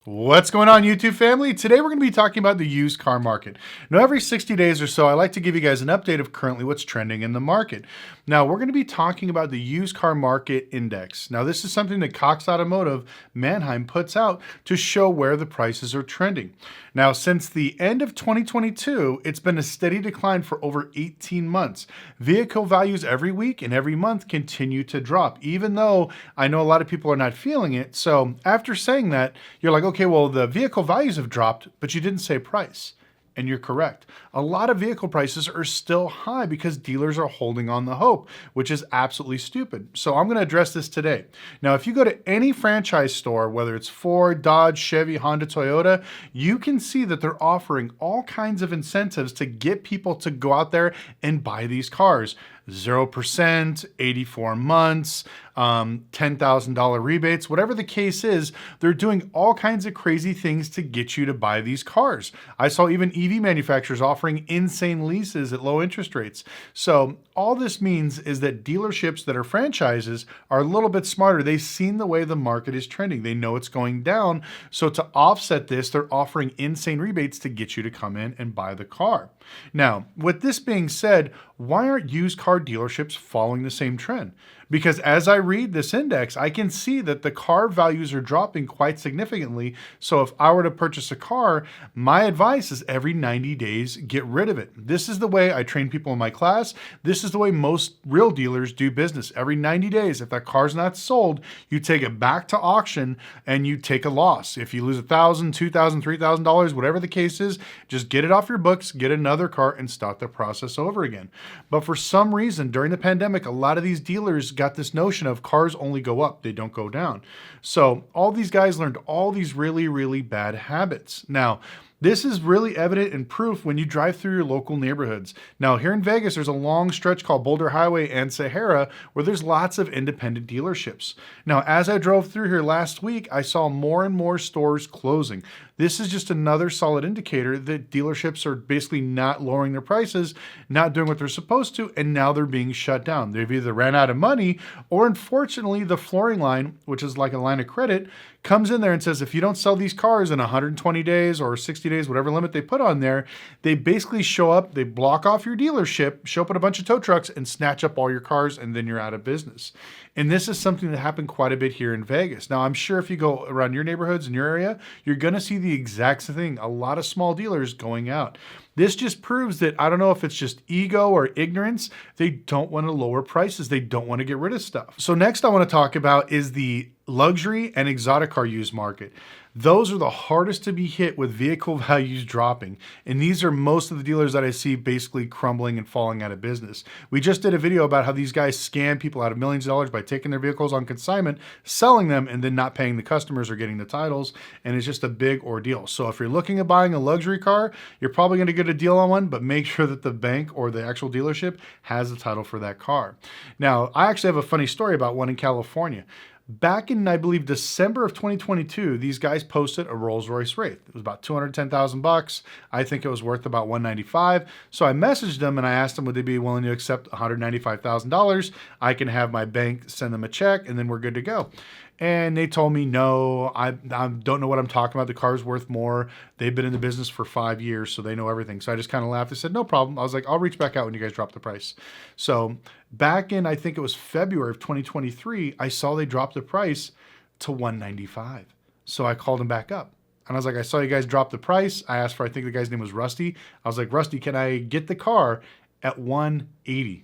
What's going on, YouTube family? Today we're going to be talking about the used car market. Now, every 60 days or so, I like to give you guys an update of currently what's trending in the market. Now, we're going to be talking about the used car market index. Now, this is something that Cox Automotive Mannheim puts out to show where the prices are trending. Now, since the end of 2022, it's been a steady decline for over 18 months. Vehicle values every week and every month continue to drop, even though I know a lot of people are not feeling it. So after saying that, you're like, okay, well, the vehicle values have dropped, but you didn't say price. And you're correct. A lot of vehicle prices are still high because dealers are holding on the hope, which is absolutely stupid. So I'm going to address this today. Now, if you go to any franchise store, whether it's Ford, Dodge, Chevy, Honda, Toyota, you can see that they're offering all kinds of incentives to get people to go out there and buy these cars. 0%, 84 months, $10,000 rebates, whatever the case is, they're doing all kinds of crazy things to get you to buy these cars. I saw even EV manufacturers offering insane leases at low interest rates. So all this means is that dealerships that are franchises are a little bit smarter. They've seen the way the market is trending. They know it's going down. So to offset this, they're offering insane rebates to get you to come in and buy the car. Now, with this being said, why aren't used car dealerships following the same trend? Because as I read this index, I can see that the car values are dropping quite significantly. So if I were to purchase a car, my advice is every 90 days, get rid of it. This is the way I train people in my class. This is the way most real dealers do business. Every 90 days, if that car's not sold, you take it back to auction and you take a loss. If you lose $1,000, $2,000, $3,000, whatever the case is, just get it off your books, get another car and start the process over again. But for some reason, during the pandemic, a lot of these dealers got this notion of cars only go up, they don't go down. So all these guys learned all these really, really bad habits. Now, this is really evident in proof when you drive through your local neighborhoods. Now, here in Vegas, there's a long stretch called Boulder Highway and Sahara where there's lots of independent dealerships. Now, as I drove through here last week, I saw more and more stores closing. This is just another solid indicator that dealerships are basically not lowering their prices, not doing what they're supposed to, and now they're being shut down. They've either ran out of money or, unfortunately, the flooring line, which is like a line of credit, comes in there and says, if you don't sell these cars in 120 days or 60 days, whatever limit they put on there, they basically show up, they block off your dealership, show up at a bunch of tow trucks and snatch up all your cars, and then you're out of business. And this is something that happened quite a bit here in Vegas. Now, I'm sure if you go around your neighborhoods in your area, you're going to see the exact same thing. A lot of small dealers going out. This just proves that, I don't know if it's just ego or ignorance, they don't want to lower prices. They don't want to get rid of stuff. So next I want to talk about is the luxury and exotic car used market. Those are the hardest to be hit with vehicle values dropping. And these are most of the dealers that I see basically crumbling and falling out of business. We just did a video about how these guys scam people out of millions of dollars by taking their vehicles on consignment, selling them, and then not paying the customers or getting the titles. And it's just a big ordeal. So if you're looking at buying a luxury car, you're probably going to get a deal on one, but make sure that the bank or the actual dealership has the title for that car. Now, I actually have a funny story about one in California. Back in, I believe, December of 2022, these guys posted a Rolls-Royce Wraith. It was about $210,000. I think it was worth about $195. So I messaged them and I asked them, would they be willing to accept $195,000? I can have my bank send them a check and then we're good to go. And they told me, no, I don't know what I'm talking about. The car's worth more. They've been in the business for 5 years, so they know everything. So I just kind of laughed. I said, no problem. I was like, I'll reach back out when you guys drop the price. So back in, I think it was February of 2023, I saw they dropped the price to $195. So I called them back up. And I was like, I saw you guys drop the price. I asked for, I think the guy's name was Rusty. I was like, Rusty, can I get the car at $180?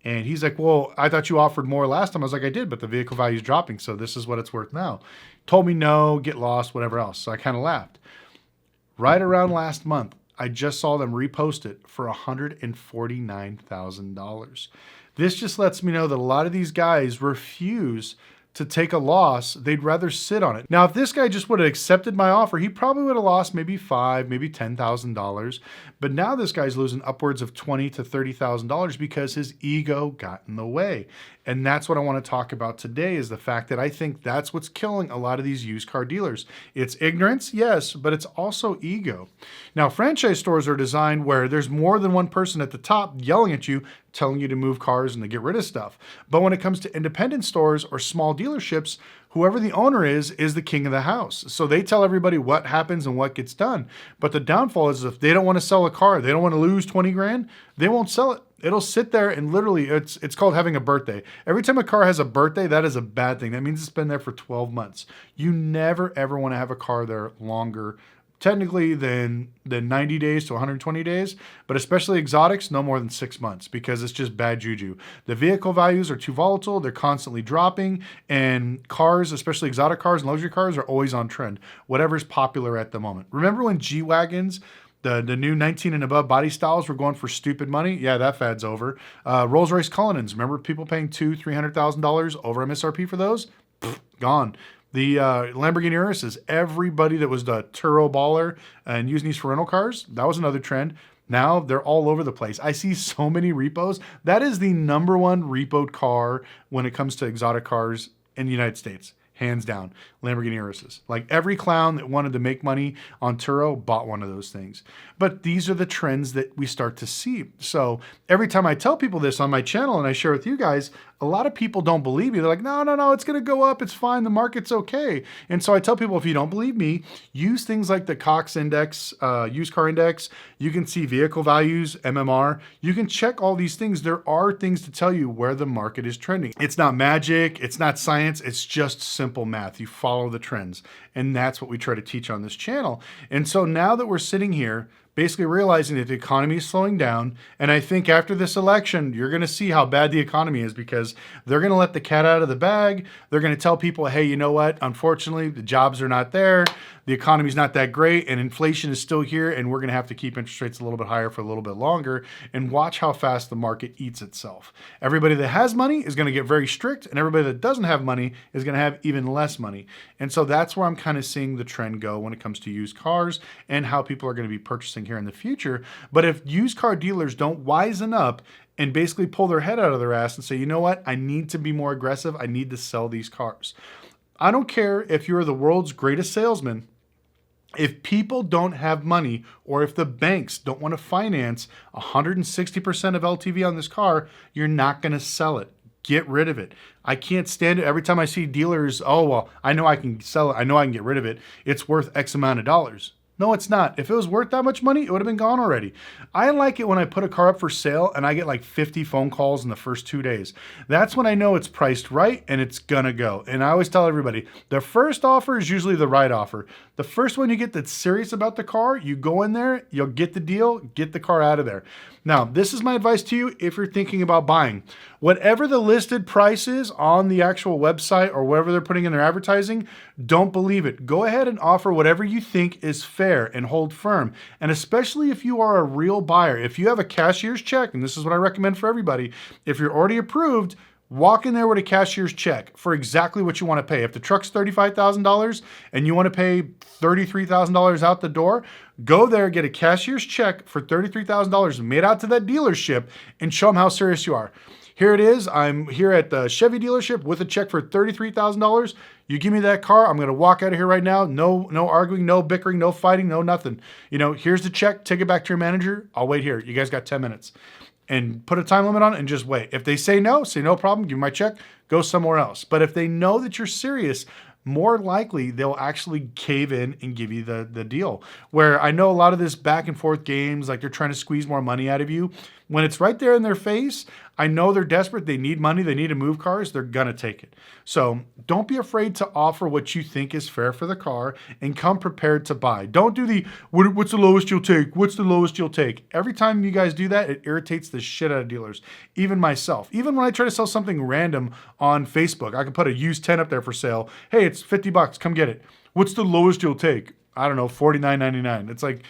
And he's like, well, I thought you offered more last time. I was like, I did, but the vehicle value is dropping, so this is what it's worth now. Told me no, get lost, whatever else. So I kind of laughed. Right around last month, I just saw them repost it for $149,000. This just lets me know that a lot of these guys refuse to take a loss. They'd rather sit on it. Now, if this guy just would have accepted my offer, he probably would have lost maybe $5,000, maybe $10,000. But now this guy's losing upwards of $20,000 to $30,000 because his ego got in the way. And that's what I want to talk about today, is the fact that I think that's what's killing a lot of these used car dealers. It's ignorance, yes, but it's also ego. Now, franchise stores are designed where there's more than one person at the top yelling at you, telling you to move cars and to get rid of stuff. But when it comes to independent stores or small dealerships, whoever the owner is the king of the house. So they tell everybody what happens and what gets done. But the downfall is if they don't want to sell a car, they don't want to lose 20 grand, they won't sell it. It'll sit there and literally it's called having a birthday. Every time a car has a birthday, that is a bad thing. That means it's been there for 12 months. You never ever want to have a car there longer technically than 90 days to 120 days, but especially exotics, no more than 6 months because it's just bad juju. The vehicle values are too volatile. They're constantly dropping, and cars, especially exotic cars and luxury cars, are always on trend. Whatever's popular at the moment. Remember when G-Wagons, the new 19 and above body styles were going for stupid money? Yeah, that fad's over. Rolls-Royce Cullinans, remember people paying $200,000-$300,000 over MSRP for those? Pfft, gone. The Lamborghini Uruses, everybody that was the Turo baller and using these for rental cars, that was another trend. Now they're all over the place. I see so many repos. That is the number one repoed car when it comes to exotic cars in the United States. Hands down, Lamborghini Uruses. Like every clown that wanted to make money on Turo bought one of those things. But these are the trends that we start to see. So every time I tell people this on my channel and I share with you guys, a lot of people don't believe me. They're like, no, it's going to go up. It's fine. The market's okay. And so I tell people, if you don't believe me, use things like the Cox Index, used car index. You can see vehicle values, MMR. You can check all these things. There are things to tell you where the market is trending. It's not magic. It's not science. It's just simple math. You follow the trends. And that's what we try to teach on this channel. And so now that we're sitting here, basically realizing that the economy is slowing down. And I think after this election, you're going to see how bad the economy is because they're going to let the cat out of the bag. They're going to tell people, hey, you know what? Unfortunately, the jobs are not there. The economy's not that great and inflation is still here. And we're going to have to keep interest rates a little bit higher for a little bit longer and watch how fast the market eats itself. Everybody that has money is going to get very strict and everybody that doesn't have money is going to have even less money. And so that's where I'm kind of seeing the trend go when it comes to used cars and how people are going to be purchasing here in the future. But if used car dealers don't wisen up and basically pull their head out of their ass and say, you know what, I need to be more aggressive. I need to sell these cars. I don't care if you're the world's greatest salesman. If people don't have money or if the banks don't want to finance 160% of LTV on this car, you're not going to sell it. Get rid of it. I can't stand it. Every time I see dealers, oh, well, I know I can sell it. I know I can get rid of it. It's worth X amount of dollars. No, it's not. If it was worth that much money, it would have been gone already. I like it when I put a car up for sale and I get like 50 phone calls in the first 2 days. That's when I know it's priced right and it's gonna go. And I always tell everybody, the first offer is usually the right offer. The first one you get that's serious about the car, you go in there, you'll get the deal, get the car out of there. Now, this is my advice to you if you're thinking about buying. Whatever the listed price is on the actual website or wherever they're putting in their advertising, don't believe it. Go ahead and offer whatever you think is fair and hold firm. And especially if you are a real buyer, if you have a cashier's check, and this is what I recommend for everybody, if you're already approved, walk in there with a cashier's check for exactly what you want to pay. If the truck's $35,000 and you want to pay $33,000 out the door, go there, get a cashier's check for $33,000 made out to that dealership and show them how serious you are. Here it is. I'm here at the Chevy dealership with a check for $33,000. You give me that car, I'm going to walk out of here right now. No arguing, no bickering, no fighting, no nothing. You know, here's the check. Take it back to your manager. I'll wait here. You guys got 10 minutes. And put a time limit on it and just wait. If they say no problem, give me my check, go somewhere else. But if they know that you're serious, more likely they'll actually cave in and give you the deal. Where I know a lot of this back and forth games, like they're trying to squeeze more money out of you. When it's right there in their face, I know they're desperate. They need money. They need to move cars. They're going to take it. So don't be afraid to offer what you think is fair for the car and come prepared to buy. Don't do the, what's the lowest you'll take? What's the lowest you'll take? Every time you guys do that, it irritates the shit out of dealers. Even myself. Even when I try to sell something random on Facebook, I can put a used 10 up there for sale. Hey, it's $50. Come get it. What's the lowest you'll take? I don't know, $49.99. It's like,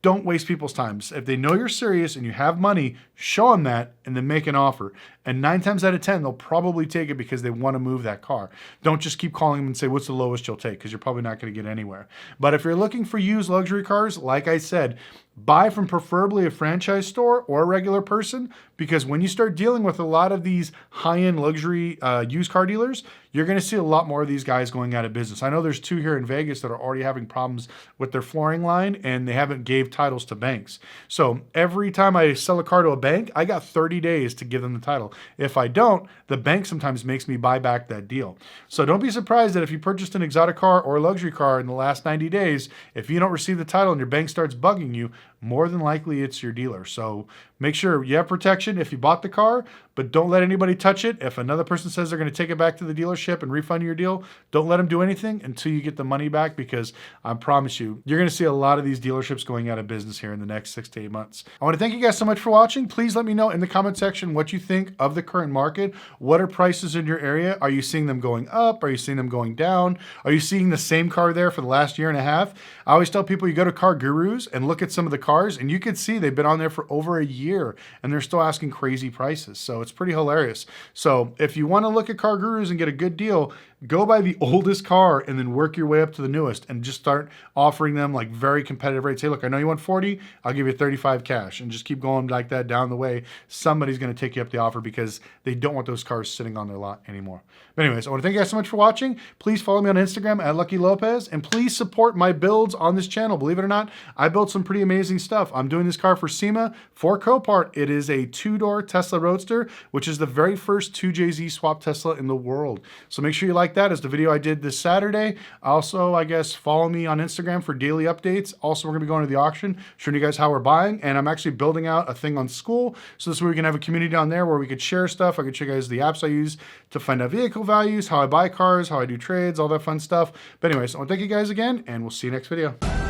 don't waste people's time. If they know you're serious and you have money, show them that and then make an offer. And 9 times out of 10, they'll probably take it because they want to move that car. Don't just keep calling them and say, what's the lowest you'll take? Because you're probably not going to get anywhere. But if you're looking for used luxury cars, like I said, buy from preferably a franchise store or a regular person, because when you start dealing with a lot of these high-end luxury used car dealers, you're going to see a lot more of these guys going out of business. I know there's 2 here in Vegas that are already having problems with their flooring line, and they haven't gave titles to banks. So every time I sell a car to a bank, I got 30 days to give them the title. If I don't, the bank sometimes makes me buy back that deal. So don't be surprised that if you purchased an exotic car or a luxury car in the last 90 days, if you don't receive the title and your bank starts bugging you, more than likely it's your dealer. So make sure you have protection if you bought the car, but don't let anybody touch it. If another person says they're going to take it back to the dealership and refund your deal, don't let them do anything until you get the money back, because I promise you, you're going to see a lot of these dealerships going out of business here in the next 6 to 8 months. I want to thank you guys so much for watching. Please let me know in the comment section what you think of the current market. What are prices in your area? Are you seeing them going up? Are you seeing them going down? Are you seeing the same car there for the last year and a half? I always tell people, you go to Car Gurus and look at some of the cars, and you can see they've been on there for over a year and they're still asking crazy prices. So it's pretty hilarious. So if you want to look at Car Gurus and get a good deal, go buy the oldest car and then work your way up to the newest and just start offering them like very competitive rates. Hey, look, I know you want 40, I'll give you 35 cash, and just keep going like that down the way. Somebody's going to take you up the offer because they don't want those cars sitting on their lot anymore. But anyways, I want to thank you guys so much for watching. Please follow me on Instagram at Lucky Lopez, and please support my builds on this channel. Believe it or not, I built some pretty amazing stuff. I'm doing this car for SEMA for Copart. It is a 2-door Tesla Roadster, which is the very first 2JZ swap Tesla in the world. So make sure you like that as the video I did this Saturday. Also, I guess, follow me on Instagram for daily updates. Also, we're going to be going to the auction, showing you guys how we're buying, and I'm actually building out a thing on school, so this way we can have a community down there where we could share stuff. I could show you guys the apps I use to find out vehicle values, how I buy cars, how I do trades, all that fun stuff. But anyways, I want to thank you guys again, and we'll see you next video.